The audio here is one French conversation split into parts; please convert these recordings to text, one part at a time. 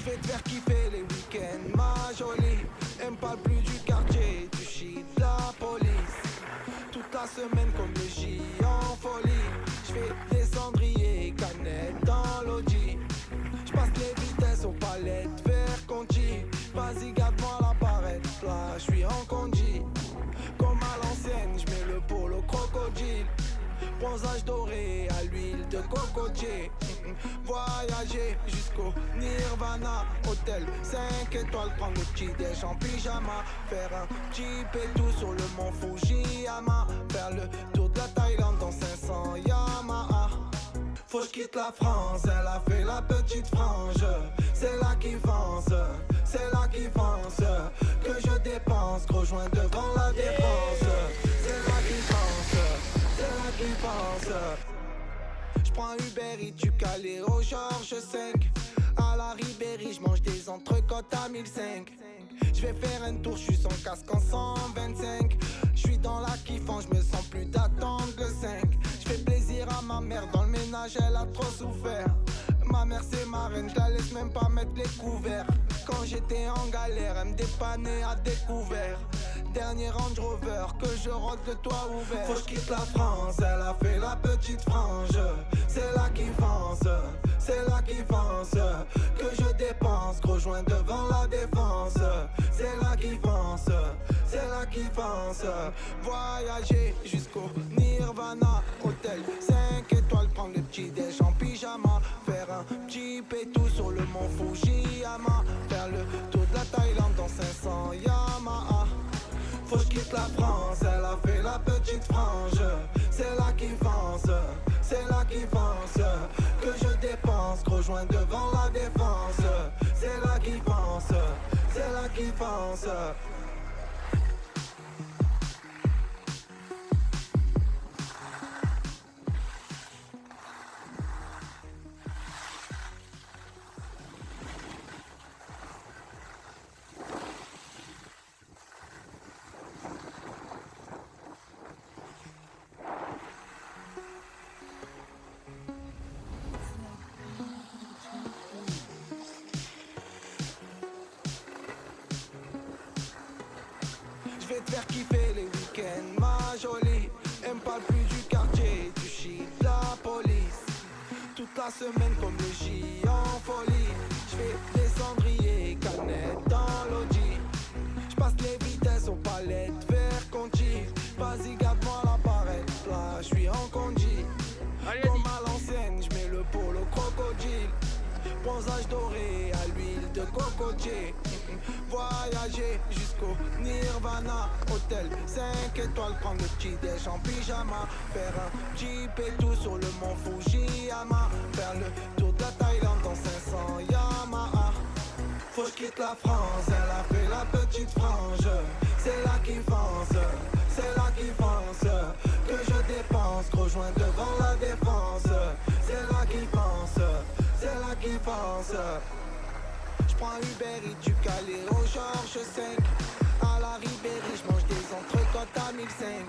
vais te faire kiffer les week-ends, ma jolie. Aime pas plus du quartier, du shit, de la police. Toute la semaine comme le J en folie. J'fais des cendriers, canettes dans l'audi. J'passe les vitesses aux palettes, vers Conti. Vas-y garde-moi la barrette, là j'suis en condi. Comme à l'ancienne, j'mets le polo crocodile. Bronzage doré à l'huile de cocotier. Voyager jusqu'au Nirvana. Hôtel 5 étoiles, prendre le petit déj en pyjama. Faire un petit pétou sur le mont Fujiyama. Faire le tour de la Thaïlande dans 500 Yamaha. Faut que je quitte la France, elle a fait la petite frange. C'est là qui fonce, c'est là qui fonce. Que je dépense, gros joint devant la défense. C'est là qui fonce, c'est là qui fonce. J'prends Uber Eats du Calais au Georges 5. À la Ribéry, j'mange des entrecôtes à 1005. J'vais faire un tour, j'suis sans casque en 125. J'suis dans la kiffant, j'me sens plus d'attendre le 5. J'fais plaisir à ma mère, dans le ménage elle a trop souffert. Ma mère c'est ma reine, j'la laisse même pas mettre les couverts. Quand j'étais en galère, elle me dépannait à découvert. Dernier Range Rover, que je rentre le toit ouvert. Faut que je quitte la France, elle a fait la petite frange. C'est là qui fonce, c'est là qui fonce. Que je dépense, gros joint devant la défense. C'est là qui fonce, c'est là qui fonce. Voyager jusqu'au Nirvana. Hôtel 5 étoiles, prendre le petit déj en pyjama. Faire un petit pétou sur le mont Fujiyama. Faire le tour de la Thaïlande dans 500 Yamaha. Faut que je quitte la France, elle a fait la petite frange. C'est là qui fonce, c'est là qui fonce. Que je dépense, gros joint devant la défense. C'est là qui fonce, c'est là qui fonce. Je vais te faire kiffer les week-ends, ma jolie. Aime pas plus du quartier, du shit, de la police. Toute la semaine comme le J en folie. J'fais des cendriers, canettes dans l'audi. J'passe les vitesses aux palettes, vers Conti. Vas-y garde-moi la barrette, là j'suis en condi. Comme à l'ancienne, j'mets le polo crocodile. Bronzage doré à l'huile de cocotier. Voyager jusqu'au Nirvana. Hôtel 5 étoiles, prendre le petit déj en pyjama. Faire un petit pétou sur le mont Fujiyama. Faire le tour de la Thaïlande dans 500 Yamaha. Faut que je quitte la France, elle a fait la petite frange. C'est là qui fonce, c'est là qui fonce. Que je dépense, gros joint devant la défense. C'est là qui fonce, c'est là qui fonce. J'prends Uber Eats du Calais au Georges 5. À la Ribéry, j'mange des entrecôtes à 1005.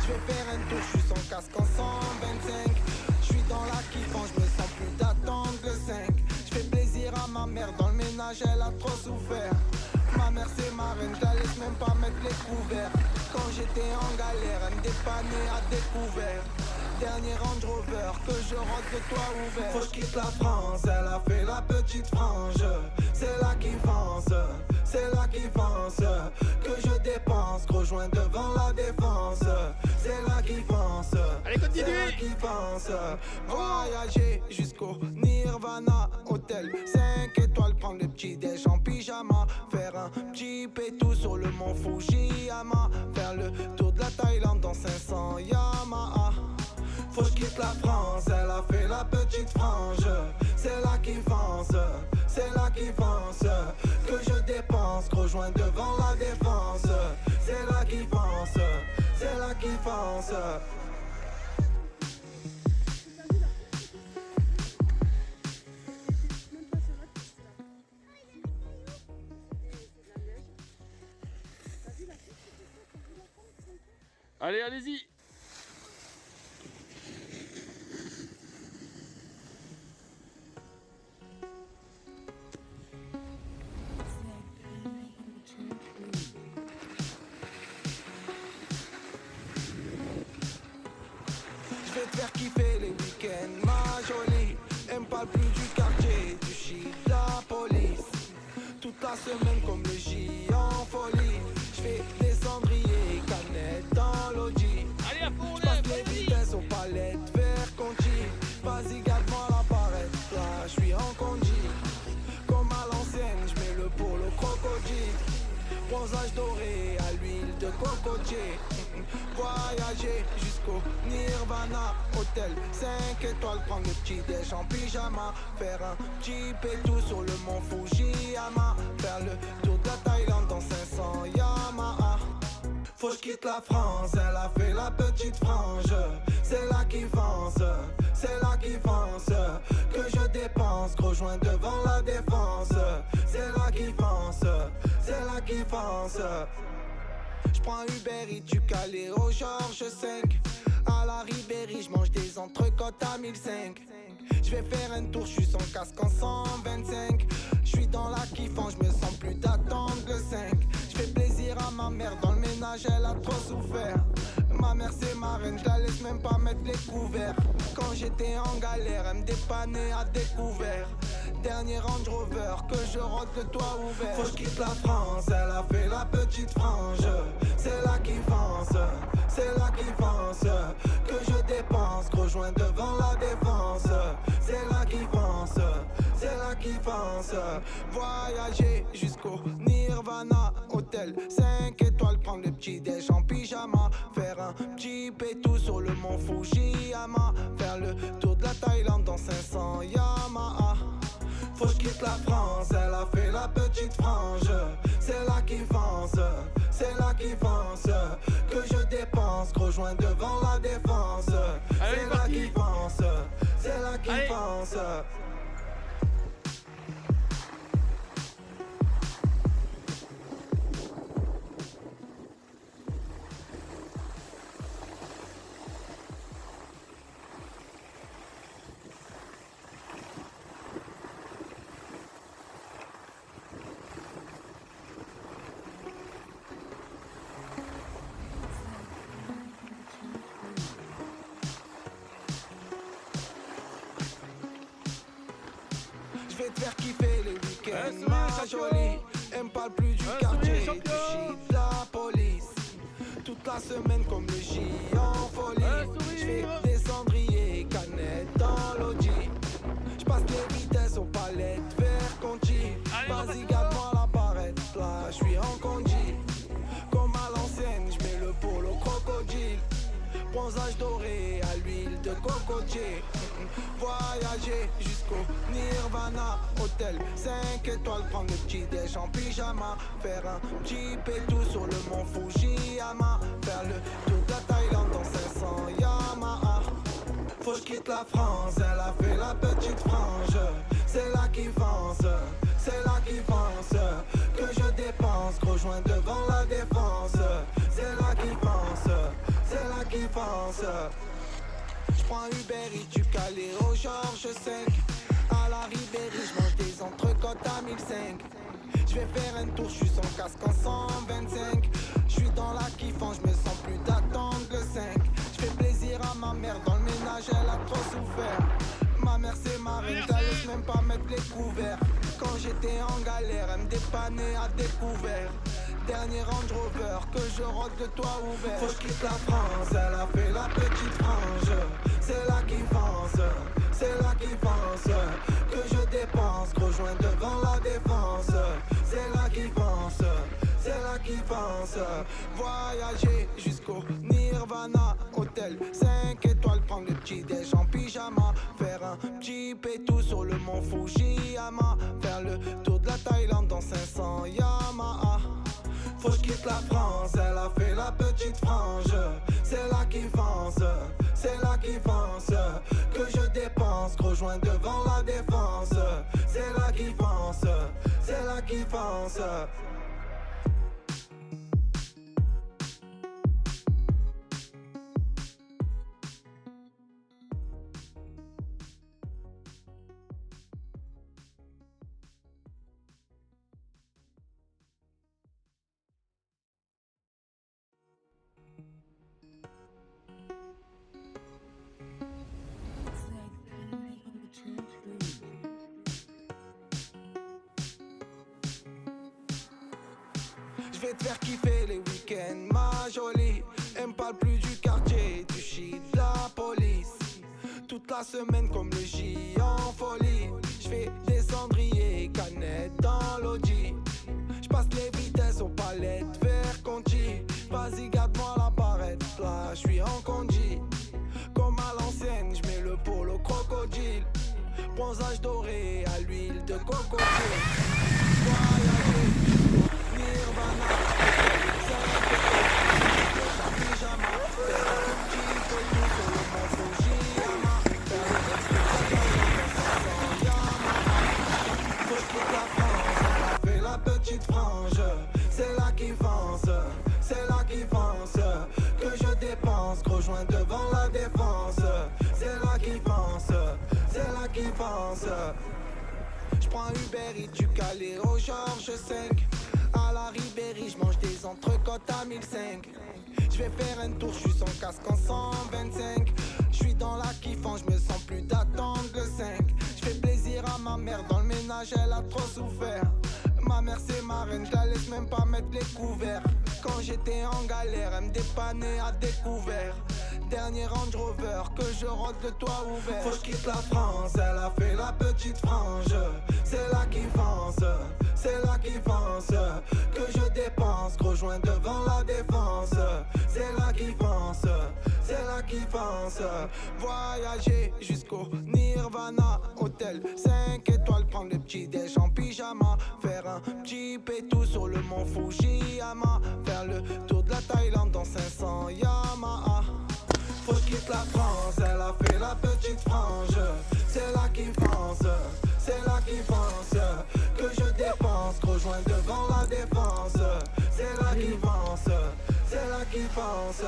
J'vais faire un tour, j'suis sans casque en 125. J'suis dans la kiffant, j'me sens plus d'attendre le 5. J'fais plaisir à ma mère, dans le ménage elle a trop souffert. Ma mère c'est ma reine, j'la laisse même pas mettre les couverts. Quand j'étais en galère, elle me dépannait à découvert. Dernier Range Rover, que je rentre le toit ouvert. Faut que je quitte la France, elle a fait la petite frange. C'est là qui fonce, c'est là qui fonce. Que je dépense, gros joint devant la défense. C'est là qui fonce, c'est là qui fonce. Voyager jusqu'au Nirvana. Hôtel 5 étoiles, prendre le petit déj en pyjama. Faire un petit pétou sur le mont Fujiyama. Faire le tour de la Thaïlande dans 500 Yamaha. Faut que je quitte la France, elle a fait la petite frange. C'est là qui fonce, c'est là qui fonce. Que je dépense, gros joint devant la défense. C'est là qui fonce, c'est là qui fonce. Allez, allez-y. te faire kiffer les week-ends, ma jolie. Elle me parle plus du quartier, du shit, de la police. Toute la semaine comme le J en folie. J'fais des cendriers, canettes dans l'audi. J'passe les vitesses aux palettes, vert conti. Vas-y garde-moi la barrette, là j'suis en condi. Comme à l'ancienne, j'mets le polo crocodile. Bronzage doré à l'huile de cocotier. Voyager jusqu'au Nirvana. Hôtel 5 étoiles, prendre le petit déj en pyjama. Faire un petit pétou sur le mont Fujiyama. Faire le tour de la Thaïlande dans 500 Yamaha. Faut que j'quitte la France, elle a fait la petite frange. C'est là qui fonce, c'est là qui fonce. Que je dépense, gros joint devant la défense. C'est là qui fonce, c'est là qui fonce. J'prends Uber Eats du Calais au Georges 5. À la Ribéry, j'mange des entrecôtes à 1005. J'vais faire un tour, j'suis sans casque en 125. J'suis dans la kiffance, j'me sens plus d'attendre le 5. J'fais plaisir à ma mère, dans le ménage elle a trop souffert. Ma mère c'est ma reine, j'la laisse même pas mettre les couverts. Quand j'étais en galère, elle me dépannait à découvert. Dernier Range Rover, que je rentre le toit ouvert. Faut que j'quitte la France, elle a fait la petite frange. C'est là qui fonce, c'est là qui fonce. Que je dépense, gros joint devant la défense. C'est là qui fonce, c'est là qui fonce. Voyager jusqu'au Nirvana. Hôtel 5 étoiles, prendre le petit déj en pyjama. Faire un petit pétou sur le mont Fujiyama. Faire le tour de la Thaïlande dans 500 Yamaha. Faut que j'quitte la France, elle a fait la petite frange. C'est là qui fonce, c'est là qui fonce. Que je dépense, gros joint devant la défense. C'est là qui fonce, c'est là qui fonce. J'vais te faire kiffer les week-ends, ma jolie. Elle me parle plus du quartier, du shit, de la police. Toute la semaine comme le J en folie. J'fais des cendriers, canettes dans l'audi. J'passe les vitesses aux palettes, vert conti. Vas-y garde-moi la barrette, là j'suis en condi. Comme à l'ancienne, j'mets le polo crocodile. Bronzage doré à l'huile de cocotier. Voyager jusqu'au Nirvana. Hôtel 5 étoiles, prendre le petit déj en pyjama. Faire un petit pétou sur le mont Fujiyama. Faire le tour de la Thaïlande dans 500 Yamaha. Faut que j'quitte la France, elle a fait la petite frange. C'est là qui fonce, c'est là qui fonce. Que je dépense, gros joint devant la défense. C'est là qui fonce, c'est là qui fonce. J'prends Uber Eats du Calais au Georges 5. À la Ribéry, j'mange des entrecôtes à 1005. J'vais faire un tour, j'suis sans casque en 125. J'suis dans la kiffance, j'me sens plus d'attendre le 5. J'fais plaisir à ma mère, dans le ménage elle a trop souffert. Ma mère c'est ma reine, j'la laisse même pas mettre les couverts. Quand j'étais en galère, elle me dépannait à découvert. Dernier Range Rover, que je rentre le toit ouvert. Faut que j'quitte la France, elle a fait la petite frange. C'est là qui fonce, c'est là qui fonce. Que je dépense, gros joint devant la défense. C'est là qui fonce, c'est là qui fonce. Voyager jusqu'au Nirvana. Hôtel 5 étoiles, prendre le petit déj en pyjama. Faire un petit pétou sur le mont Fujiyama. Faire le tour de la Thaïlande dans 500 Yamaha. Faut que j'quitte la France, elle a fait la petite frange. C'est là qui fonce, c'est là qui fonce. Que je dépense, gros joint devant la défense. C'est là qui fonce, c'est là qui fonce. Je vais te faire kiffer les week-ends, ma jolie. Elle me parle plus du quartier, du shit, de la police. Toute la semaine comme le J en folie. Je fais des cendriers, canettes dans l'audi. Je passe les vitesses aux palettes, vers Conti. Vas-y garde-moi la barrette, là je suis en congé. Comme à l'ancienne, je mets le polo crocodile. Bronzage doré à l'huile de cocotier. Voyager, Nirvana, pyjama, faire un petit peu tout sur le mont Fujiyama. Faire le faut que je quitte la France, elle a fait la petite frange. C'est là qui fonce, c'est là qui fonce. Que je dépense, rejoins devant la défense. C'est là qui fonce, c'est là qui fonce. J'prends Uber Eats du Calais au Georges 5. À la Ribéry, j'mange des entrecôtes à 1005. J'vais faire un tour, j'suis sans casque en 125. J'suis dans la kiffant, j'me sens plus d'attendre le 5. J'fais plaisir à ma mère, dans le ménage elle a trop souffert. Ma mère c'est ma reine, j'la laisse même pas mettre les couverts. Quand j'étais en galère, elle me dépannait à découvert. Dernier Range Rover, que je rentre le toit ouvert. Faut que je quitte la France, elle a fait la petite frange. C'est là qui fonce, c'est là qui fonce. Que je dépense, gros joint devant la défense. C'est là qui fonce, c'est là qui fonce. Voyager jusqu'au Nirvana, hôtel 5 étoiles, prendre le petit déj en pyjama. Faire un petit pétou sur le mont Fujiyama. Faire le tour de la Thaïlande dans 500 Yamaha. Faut que je quitte la France, elle a fait la petite frange. C'est là qui fonce, c'est là qui fonce. Que je dépense, rejoins devant la défense. C'est là qui fonce, c'est là qui fonce.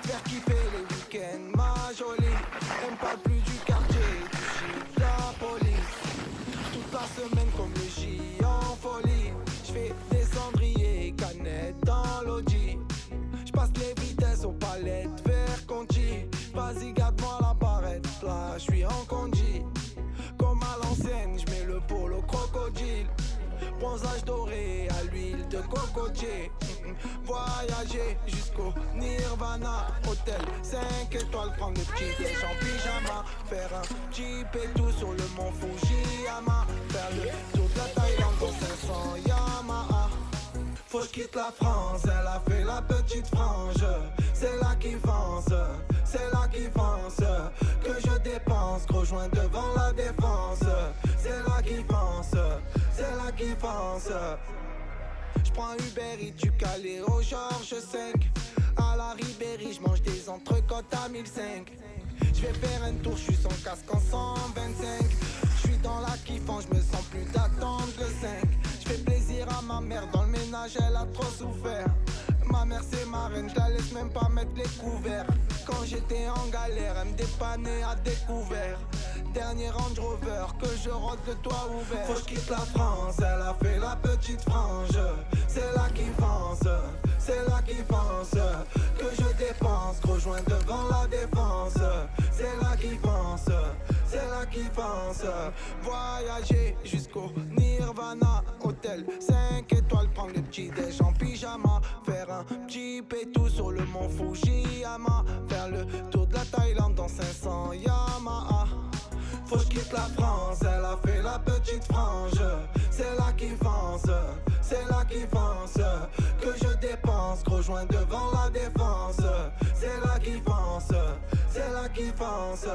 Faire kiffer les week-ends, ma jolie. Elle me parle plus du quartier, du shit, de la police. Toute la semaine comme le J en folie. J'fais des cendriers, canettes dans l'audi. J'passe les vitesses aux palettes, vers Conti. Vas-y garde-moi la barrette, là j'suis en congé. Comme à l'ancienne, j'mets le polo crocodile. Bronzage doré à l'huile de cocotier. Voyager jusqu'au Nirvana, hôtel 5 étoiles, prendre le petit déj en pyjama. Faire un petit pétou sur le mont Fujiyama. Faire le tour de la Thaïlande dans 500 Yamaha. Faut que je quitte la France, elle a fait la petite frange. C'est là qui fonce, c'est là qui fonce. Que je dépense, rejoins devant la défense. C'est là qui fonce, c'est là qui fonce. J'prends Uber Eats du Calais au Georges 5. À la Ribéry, j'mange des entrecôtes à 1005. J'vais faire un tour, j'suis sans casque en 125. J'suis dans la kiffant, j'me sens plus d'attendre le 5. J'fais plaisir à ma mère, dans le ménage elle a trop souffert. Ma mère c'est ma reine, j'la laisse même pas mettre les couverts. Quand j'étais en galère, elle me dépannait à découvert. Dernier Range Rover, que je rentre le toit ouvert. Faut que je quitte la France, elle a fait la petite frange. C'est là qui fonce, c'est là qui fonce. Que je dépense, rejoins devant la défense. C'est là qui fonce, c'est là qui fonce. Voyager jusqu'au Nirvana, hôtel 5 étoiles, prendre le petit déj en pyjama. Faire un petit pétou sur le mont Fujiyama. Faire le tour de la Thaïlande dans 500 Yamaha. Faut que je quitte la France, elle a fait la petite frange. C'est là qui fonce, c'est là qui fonce. Que je dépense, rejoins devant la défense. C'est là qui fonce, c'est là qui fonce.